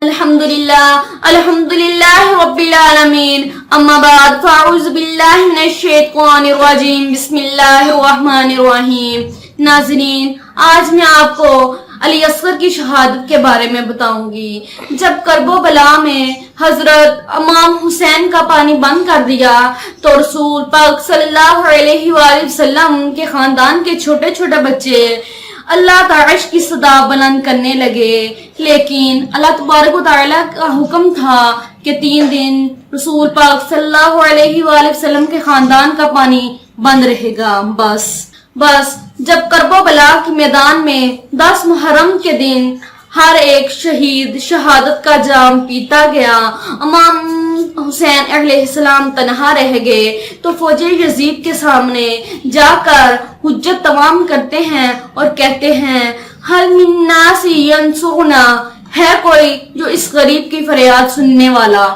الحمدللہ رب العالمین اما بعد فاعوذ باللہ من الشیطان الرجیم بسم اللہ الرحمن الرحیم۔ ناظرین، آج میں آپ کو علی اصغر کی شہادت کے بارے میں بتاؤں گی۔ جب کرب و بلا میں حضرت امام حسین کا پانی بند کر دیا تو رسول پاک صلی اللہ علیہ وآلہ وسلم کے خاندان کے چھوٹے چھوٹے بچے اللہ تعالی کی صدا بلند کرنے لگے، لیکن اللہ تبارک و تعالی کا حکم تھا کہ 3 دن رسول پاک صلی اللہ علیہ وآلہ وسلم کے خاندان کا پانی بند رہے گا۔ بس جب کرب و بلا کے میدان میں 10 محرم کے دن ہر ایک شہید شہادت کا جام پیتا گیا، امام حسین علیہ السلام تنہا رہ گئے تو فوج یزید کے سامنے جا کر حجت تمام کرتے ہیں اور کہتے ہیں، حل من ناس ینصرنا، ہے کوئی جو اس غریب کی فریاد سننے والا؟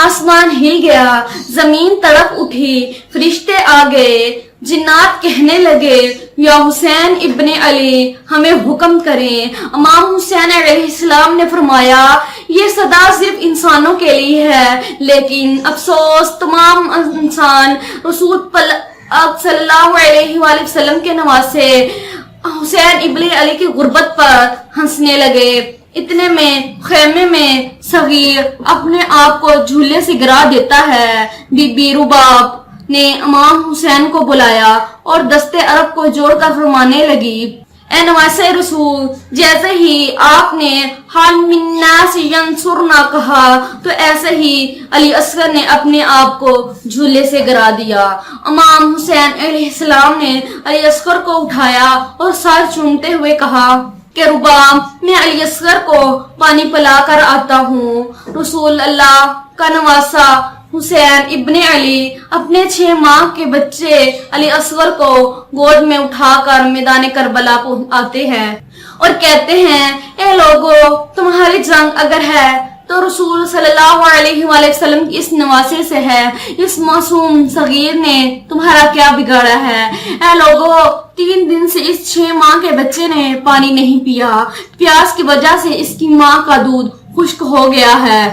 آسمان ہل گیا، زمین تڑپ اٹھی، فرشتے آ گئے، جنات کہنے لگے، یا حسین ابن علی ہمیں حکم کریں۔ امام حسین علیہ السلام نے فرمایا، یہ صدا صرف انسانوں کے لیے ہے، لیکن افسوس تمام انسان رسول صلی اللہ علیہ وآلہ وسلم کے نواسے حسین ابن علی کی غربت پر ہنسنے لگے۔ اتنے میں خیمے میں صغیر اپنے آپ کو جھولے سے گرا دیتا ہے۔ بی بی رباب نے امام حسین کو بلایا اور دستے عرب کو جوڑ کر فرمانے لگی، اے نواسے رسول، جیسے ہی آپ نے حال من الناس ینصرنا کہا تو ایسے ہی علی اصغر نے اپنے آپ کو جھولے سے گرا دیا۔ امام حسین علیہ السلام نے علی اصغر کو اٹھایا اور سر چومتے ہوئے کہا کہ رباب، میں علی اصغر کو پانی پلا کر آتا ہوں۔ رسول اللہ کا نواسا حسین ابن علی اپنے 6 ماہ کے بچے علی اصغر کو گود میں اٹھا کر میدان کربلا آتے ہیں اور کہتے ہیں، اے لوگو، تمہاری جنگ اگر ہے تو رسول صلی اللہ علیہ وآلہ وسلم کی اس نواسے سے ہے، اس معصوم صغیر نے تمہارا کیا بگاڑا ہے؟ اے لوگو، 3 دن سے اس 6 ماہ کے بچے نے پانی نہیں پیا، پیاس کی وجہ سے اس کی ماں کا دودھ خشک ہو گیا ہے۔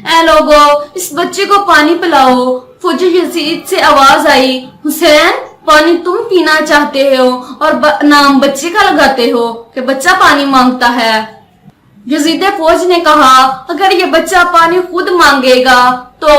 اے لوگو، اس بچے کو پانی پلاؤ۔ فوج یزید سے آواز آئی، حسین، پانی تم پینا چاہتے ہو اور نام بچے کا لگاتے ہو کہ بچہ پانی مانگتا ہے۔ یزید فوج نے کہا، اگر یہ بچہ پانی خود مانگے گا تو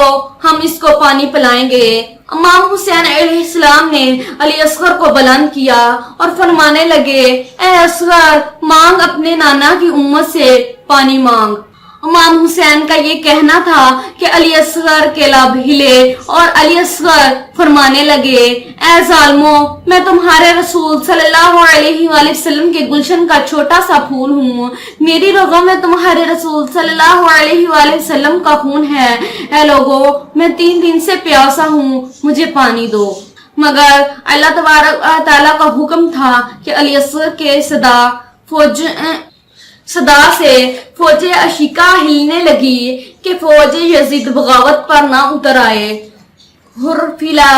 ہم اس کو پانی پلائیں گے۔ امام حسین علیہ السلام نے علی اصغر کو بلند کیا اور فرمانے لگے، اے اصغر، مانگ اپنے نانا کی امت سے پانی مانگ۔ امام حسین کا یہ کہنا تھا کہ علی اصغر کے لب ہلے اور علی اصغر فرمانے لگے، اے ظالمو، میں تمہارے رسول صلی اللہ علیہ وآلہ وسلم کے گلشن کا چھوٹا سا پھول ہوں، میری رگوں میں تمہارے رسول صلی اللہ علیہ وآلہ وسلم کا خون ہے۔ اے لوگو، میں 3 دن سے پیاسا ہوں، مجھے پانی دو۔ مگر اللہ تبارک تعالیٰ کا حکم تھا کہ علی اصغر کے صدا سے فوج عشیقہ ہلنے لگی کہ فوج یزید بغاوت پر نہ اتر آئے۔ ہرفیلا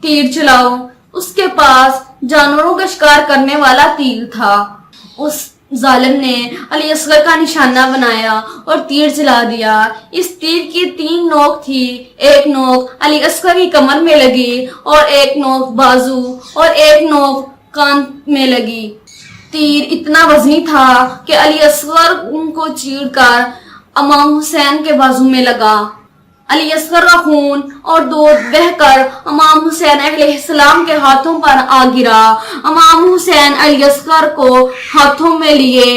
تیر چلاؤ، اس کے پاس جانوروں کا شکار کرنے والا تیر تھا۔ اس ظالم نے علی اصغر کا نشانہ بنایا اور تیر چلا دیا۔ اس تیر کی 3 نوک تھی، ایک نوک علی اصغر کی کمر میں لگی اور ایک نوک بازو اور ایک نوک کان میں لگی۔ تیر اتنا وزنی تھا کہ علی اصغر کو چیر کر امام حسین کے بازو میں لگا۔ علی اصغر کا خون اور دودھ بہہ کر امام حسین علیہ السلام کے ہاتھوں پر آ گرا۔ امام حسین علی اصغر کو ہاتھوں میں لیے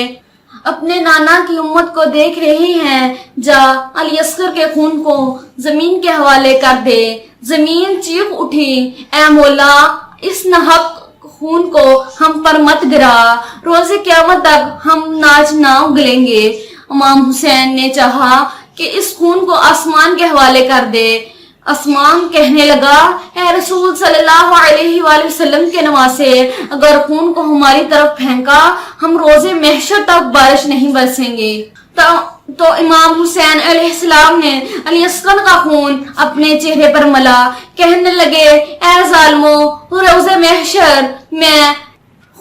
اپنے نانا کی امت کو دیکھ رہے ہیں، جا علی اصغر کے خون کو زمین کے حوالے کر دے۔ زمین چیخ اٹھی، اے مولا، اس ناحق خون کو ہم پر مت گرا، روز قیامت تک ہم ناچ نہ اگلیں گے۔ امام حسین نے چاہا کہ اس خون کو آسمان کے حوالے کر دے۔ آسمان کہنے لگا، اے رسول صلی اللہ علیہ وآلہ وسلم کے نواسے، اگر خون کو ہماری طرف پھینکا ہم روز محشر تک بارش نہیں برسیں گے۔ تو امام حسین علیہ السلام نے علی اصغر کا خون اپنے چہرے پر ملا، کہنے لگے، اے ظالمو، روز محشر میں